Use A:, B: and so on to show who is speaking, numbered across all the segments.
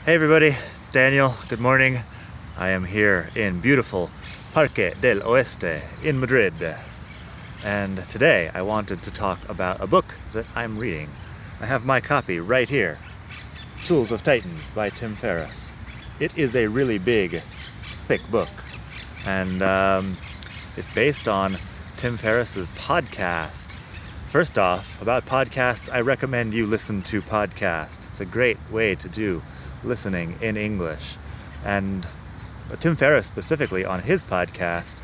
A: Hey everybody, it's Daniel. Good morning. I am here in beautiful Parque del Oeste in Madrid. And today I wanted to talk about a book that I'm reading. I have my copy right here. Tools of Titans by Tim Ferriss. It is a really big, thick book. And it's based on Tim Ferriss's podcast. First off, about podcasts, I recommend you listen to podcasts. It's a great way to do listening in English. And Tim Ferriss specifically on his podcast,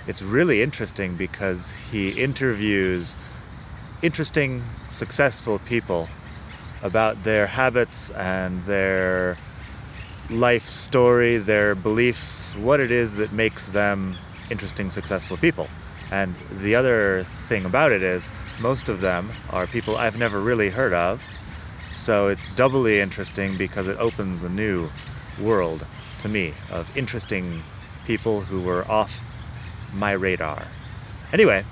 A: it's really interesting because he interviews interesting, successful people about their habits and their life story, their beliefs, what it is that makes them interesting, successful people. And the other thing about it is most of them are people I've never really heard of. So it's doubly interesting because it opens a new world to me of interesting people who were off my radar. Anyway,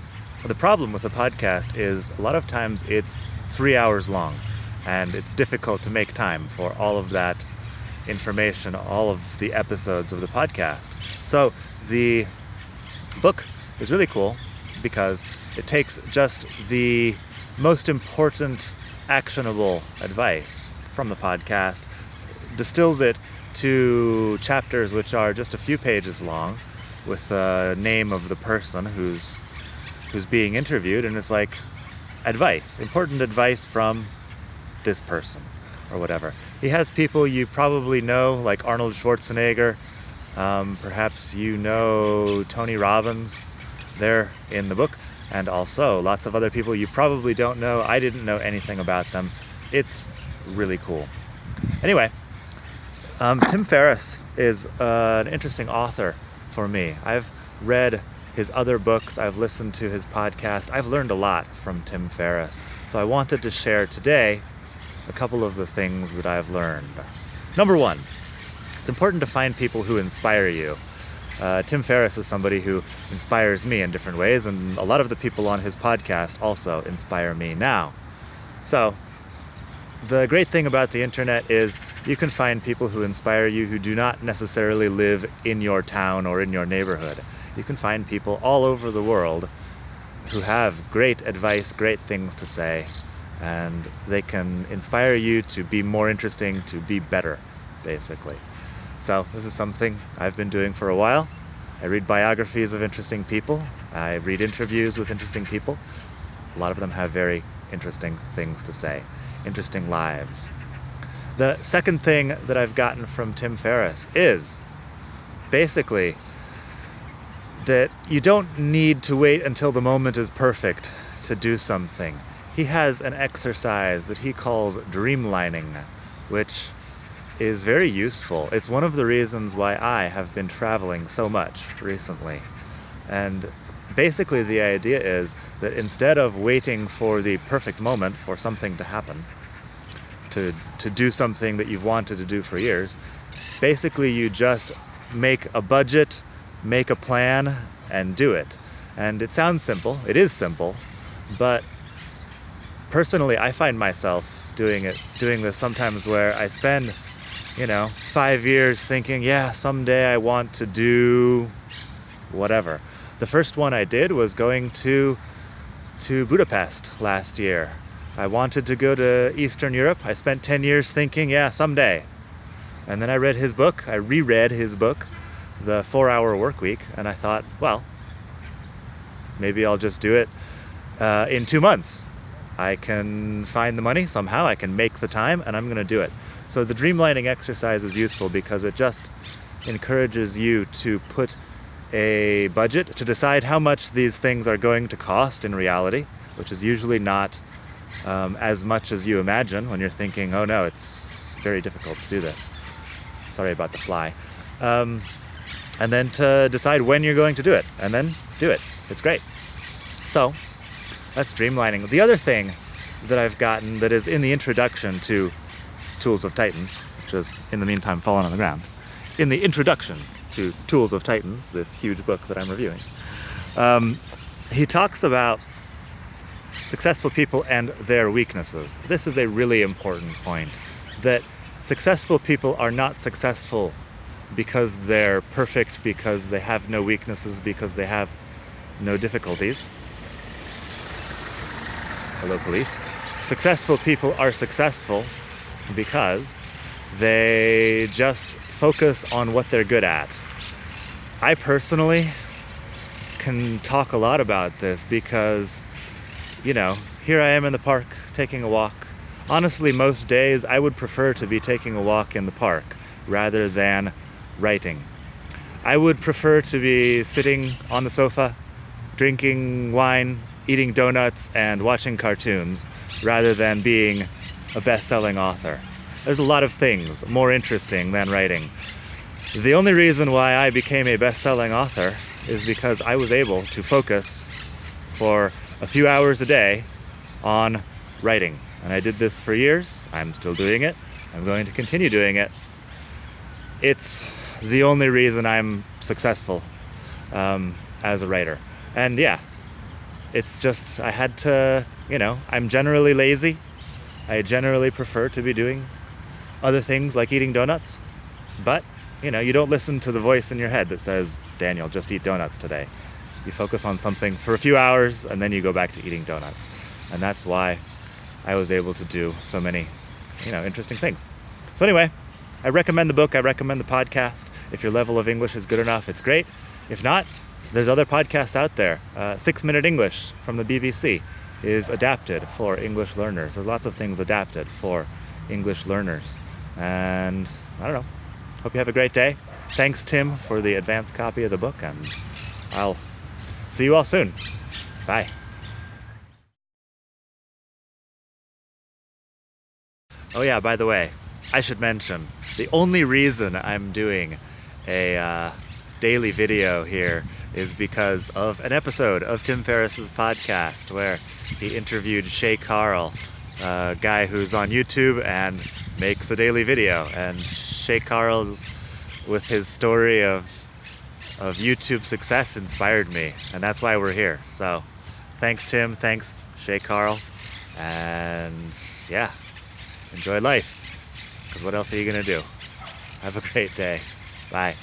A: the problem with the podcast is a lot of times it's 3 hours long and it's difficult to make time for all of that information, all of the episodes of the podcast. So the book is really cool because it takes just the most important actionable advice from the podcast, distills it to chapters which are just a few pages long with the name of the person who's being interviewed, and it's like advice, important advice from this person or whatever. He has people you probably know, like Arnold Schwarzenegger, perhaps you know Tony Robbins. They're in the book, and also lots of other people you probably don't know. I didn't know anything about them. It's really cool. Anyway, Tim Ferriss is an interesting author for me. I've read his other books, I've listened to his podcast, I've learned a lot from Tim Ferriss. So I wanted to share today a couple of the things that I've learned. Number one, it's important to find people who inspire you. Tim Ferriss is somebody who inspires me in different ways, and a lot of the people on his podcast also inspire me now. So, the great thing about the internet is you can find people who inspire you who do not necessarily live in your town or in your neighborhood. You can find people all over the world who have great advice, great things to say, and they can inspire you to be more interesting, to be better, basically. So this is something I've been doing for a while. I read biographies of interesting people. I read interviews with interesting people. A lot of them have very interesting things to say, interesting lives. The second thing that I've gotten from Tim Ferriss is basically that you don't need to wait until the moment is perfect to do something. He has an exercise that he calls dreamlining, which is very useful. It's one of the reasons why I have been traveling so much recently. And basically the idea is that instead of waiting for the perfect moment for something to happen, to do something that you've wanted to do for years, basically you just make a budget, make a plan, and do it. And it sounds simple, it is simple, but personally I find myself doing this sometimes where I spend 5 years thinking, yeah, someday I want to do whatever. The first one I did was going to Budapest last year. I wanted to go to Eastern Europe. I spent 10 years thinking, yeah, someday. And then I read his book. I reread his book, The 4-Hour Workweek, and I thought, well, maybe I'll just do it in 2 months. I can find the money somehow, I can make the time, and I'm going to do it. So the dreamlining exercise is useful because it just encourages you to put a budget, to decide how much these things are going to cost in reality, which is usually not as much as you imagine when you're thinking, oh no, it's very difficult to do this. Sorry about the fly. And then to decide when you're going to do it, and then do it. It's great. So that's dreamlining. The other thing that I've gotten that is in the introduction to Tools of Titans, which is in the meantime fallen on the ground, in the introduction to Tools of Titans, this huge book that I'm reviewing, he talks about successful people and their weaknesses. This is a really important point, that Successful people are not successful because they're perfect, because they have no weaknesses, because they have no difficulties. Hello, police. Successful people are successful because they just focus on what they're good at. I personally can talk a lot about this because, here I am in the park taking a walk. Honestly, most days I would prefer to be taking a walk in the park rather than writing. I would prefer to be sitting on the sofa, drinking wine, eating donuts, and watching cartoons rather than being a best-selling author. There's a lot of things more interesting than writing. The only reason why I became a best-selling author is because I was able to focus for a few hours a day on writing. And I did this for years. I'm still doing it. I'm going to continue doing it. It's the only reason I'm successful as a writer. And yeah, it's just, I had to, I'm generally lazy. I generally prefer to be doing other things like eating donuts. But, you don't listen to the voice in your head that says, Daniel, just eat donuts today. You focus on something for a few hours and then you go back to eating donuts. And that's why I was able to do so many, interesting things. So anyway, I recommend the book. I recommend the podcast. If your level of English is good enough, it's great. If not, there's other podcasts out there. 6 Minute English from the BBC is adapted for English learners. There's lots of things adapted for English learners. And I don't know. Hope you have a great day. Thanks, Tim, for the advanced copy of the book, and I'll see you all soon. Bye. Oh yeah, by the way, I should mention, the only reason I'm doing a daily video here is because of an episode of Tim Ferriss's podcast where he interviewed Shay Carl, a guy who's on YouTube and makes a daily video. And Shay Carl, with his story of YouTube success, inspired me, and that's why we're here. So thanks, Tim. Thanks, Shay Carl. And yeah, enjoy life, because what else are you gonna do? Have a great day. Bye.